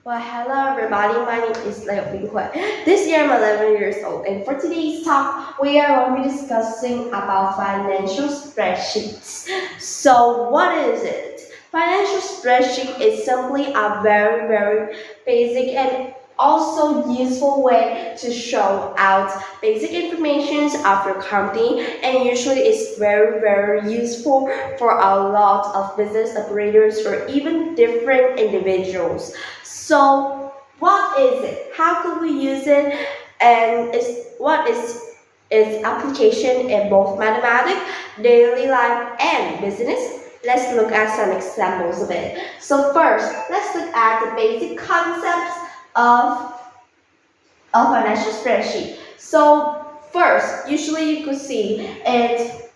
Well, hello everybody. My name is Leo Binghui. This year I'm 11 years old, and for today's talk, we are going to be discussing about financial spreadsheets. So, what is it? Financial spreadsheet is simply a very basic and also useful way to show out basic information of your company, and usually it's very useful for a lot of business operators or even different individuals. So what is it? How could we use it? And what is its application in both mathematics, daily life, and business? Let's look at some examples of it. So first, let's look at the basic concepts of a financial spreadsheet. So first, usually you could see it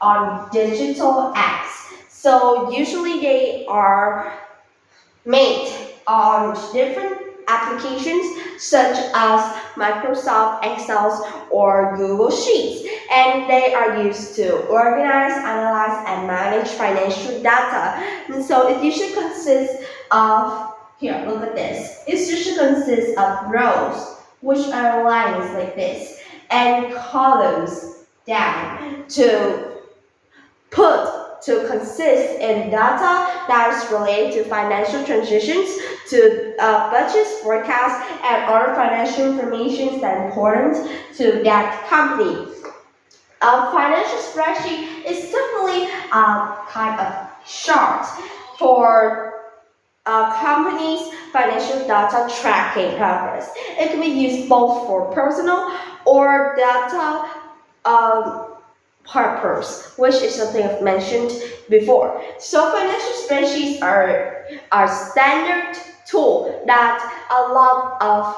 on digital apps. So usually they are made on different applications such as Microsoft Excel or Google Sheets, and they are used to organize, analyze, and manage financial data. And so it usually consists of, here, look at this. It usually consists of rows, which are lines like this, and columns down to consist in data that is related to financial transitions, to budgets, forecasts, and other financial information that are important to that company. A financial spreadsheet is simply a kind of chart for a company's financial data tracking purpose. It can be used both for personal or data purpose, which is something I've mentioned before. So financial spreadsheets are a standard tool that a lot of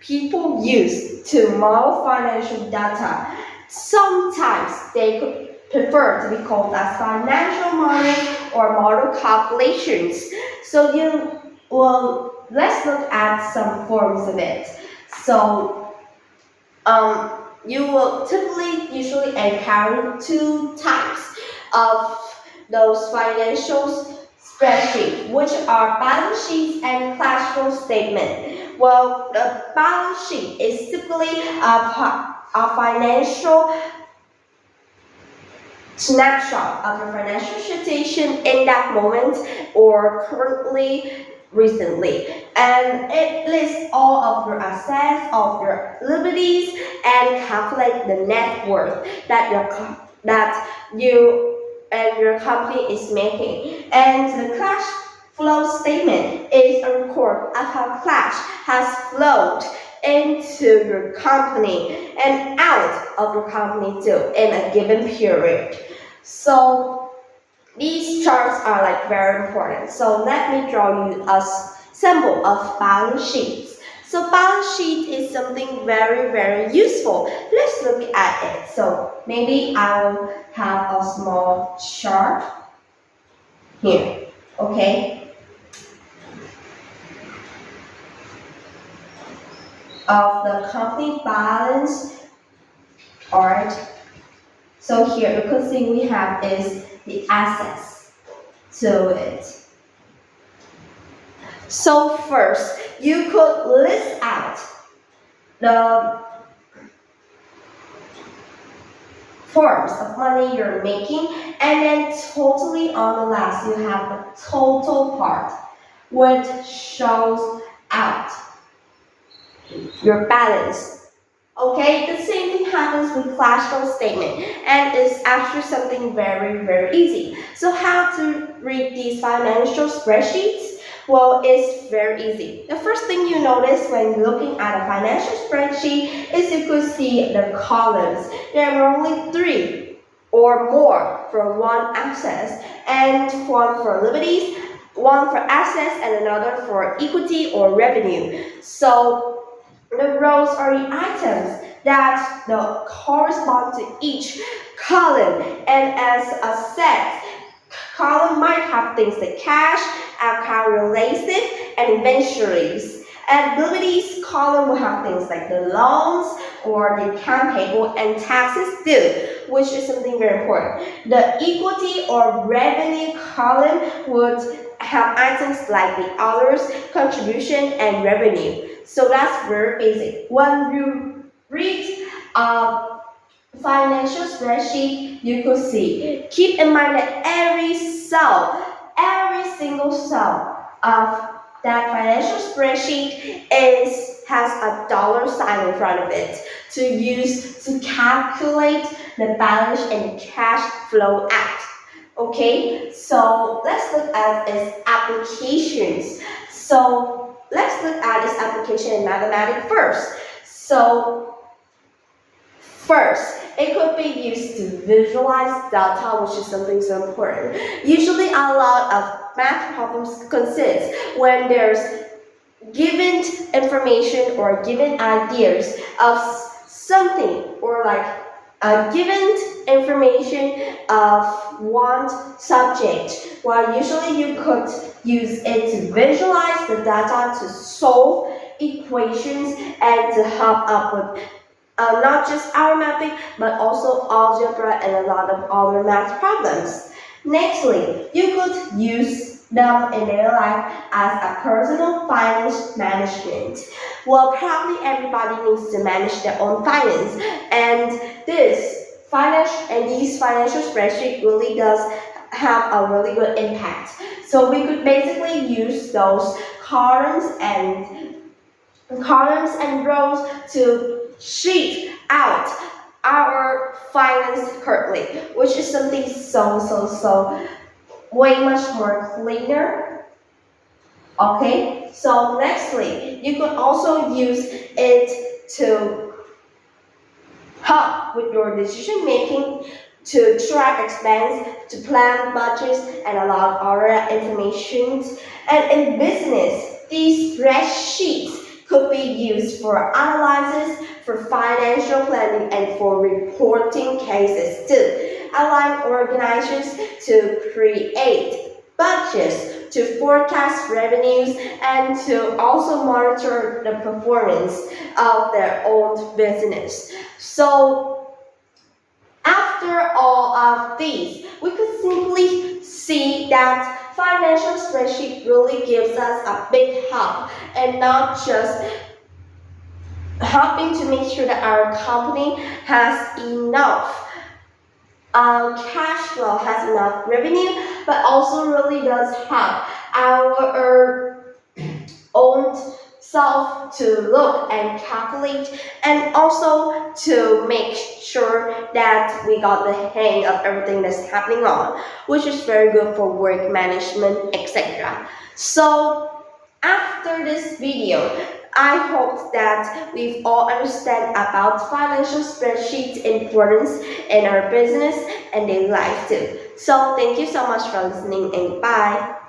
people use to model financial data. Sometimes they could prefer to be called as financial modeling or model calculations. So let's look at some forms of it. So you will usually encounter two types of those financial spreadsheets, which are balance sheets and cash flow statement. Well, the balance sheet is typically a financial snapshot of your financial situation in that moment or recently, and it lists all of your assets, all of your liabilities, and calculate the net worth that you and your company is making. And the cash flow statement is a record of how cash has flowed into your company and out of your company too in a given period. So these charts are very important. So let me draw you a symbol of balance sheets. So balance sheet is something very useful. Let's look at it. So maybe I will have a small chart here. Okay. Of the company balance chart. So here you can see we have is the assets to it. So first, you could list out the forms of money you're making, and then totally on the last you have the total part, which shows out your balance. Okay, the same thing happens with cash flow statement, and it's actually something very easy. So how to read these financial spreadsheets? Well, it's very easy. The first thing you notice when looking at a financial spreadsheet is you could see the columns. There are only 3 or more for one asset, and one for liabilities, one for assets, and another for equity or revenue. So the rows are the items that correspond to each column, and as a set, column might have things like cash, account related, and inventories. And liabilities column will have things like the loans or the account payable and taxes due, which is something very important. The equity or revenue column would have items like the hours, contribution, and revenue. So that's very basic. When you read financial spreadsheet, you could see. Keep in mind that every single cell of that financial spreadsheet has a dollar sign in front of it to use to calculate the balance and cash flow out. Okay, so let's look at its applications. So let's look at its application in mathematics first. So first, it could be used to visualize data, which is something so important. Usually, a lot of math problems consist when there's given information or given ideas of something or like a given information of one subject. Well, usually you could use it to visualize the data to solve equations and to help up with not just our mapping, but also algebra and a lot of other math problems. Nextly, you could use them in their life as a personal finance management. Well, probably everybody needs to manage their own finance, and these financial spreadsheet really does have a really good impact. So we could basically use those columns and rows to sheet out our finance currently, which is something so way much more cleaner. Okay, so nextly, you could also use it to help with your decision making, to track expense, to plan budgets, and a lot of other information. And in business, these spreadsheets could be used for analysis, for financial planning, and for reporting cases too, allowing organizations to create budgets, to forecast revenues, and to also monitor the performance of their own business. So after all of these, we could simply see that financial spreadsheet really gives us a big help and not just helping to make sure that our company has enough cash flow, has enough revenue, but also really does help our own self to look and calculate and also to make sure that we got the hang of everything that's happening on, which is very good for work management, etc. So after this video, I hope that we've all understand about financial spreadsheet importance in our business and daily life too. So thank you so much for listening and bye.